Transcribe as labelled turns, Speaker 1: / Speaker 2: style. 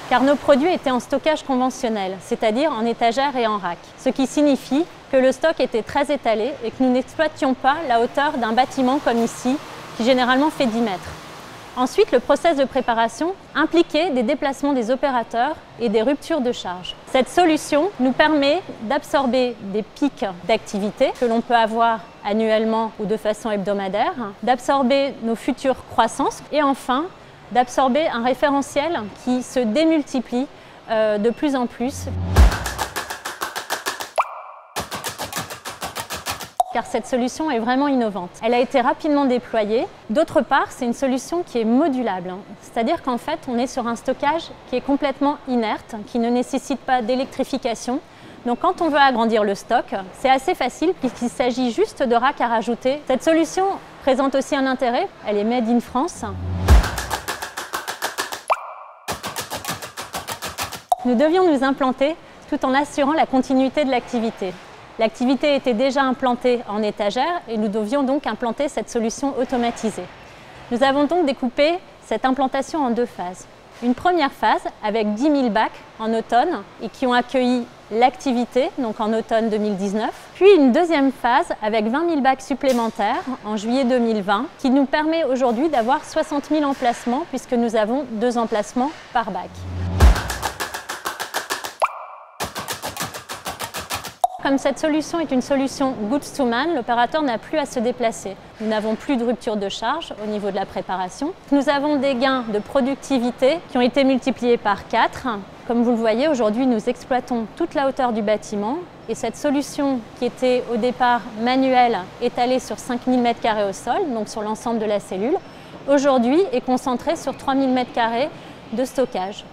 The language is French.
Speaker 1: car nos produits étaient en stockage conventionnel, c'est-à-dire en étagère et en rack, ce qui signifie que le stock était très étalé et que nous n'exploitions pas la hauteur d'un bâtiment comme ici, qui généralement fait 10 mètres. Ensuite, le process de préparation impliquait des déplacements des opérateurs et des ruptures de charge. Cette solution nous permet d'absorber des pics d'activité que l'on peut avoir annuellement ou de façon hebdomadaire, d'absorber nos futures croissances et enfin d'absorber un référentiel qui se démultiplie de plus en plus. Car cette solution est vraiment innovante. Elle a été rapidement déployée. D'autre part, c'est une solution qui est modulable. C'est-à-dire qu'en fait, on est sur un stockage qui est complètement inerte, qui ne nécessite pas d'électrification. Donc quand on veut agrandir le stock, c'est assez facile puisqu'il s'agit juste de racks à rajouter. Cette solution présente aussi un intérêt. Elle est made in France. Nous devions nous implanter tout en assurant la continuité de l'activité. L'activité était déjà implantée en étagère et nous devions donc implanter cette solution automatisée. Nous avons donc découpé cette implantation en deux phases. Une première phase avec 10 000 bacs en automne et qui ont accueilli l'activité, donc en automne 2019. Puis une deuxième phase avec 20 000 bacs supplémentaires en juillet 2020 qui nous permet aujourd'hui d'avoir 60 000 emplacements puisque nous avons 2 emplacements par bac. Comme cette solution est une solution goods to man, l'opérateur n'a plus à se déplacer. Nous n'avons plus de rupture de charge au niveau de la préparation. Nous avons des gains de productivité qui ont été multipliés par 4. Comme vous le voyez, aujourd'hui, nous exploitons toute la hauteur du bâtiment et cette solution qui était au départ manuelle, étalée sur 5000 m² au sol, donc sur l'ensemble de la cellule, aujourd'hui est concentrée sur 3000 m² de stockage.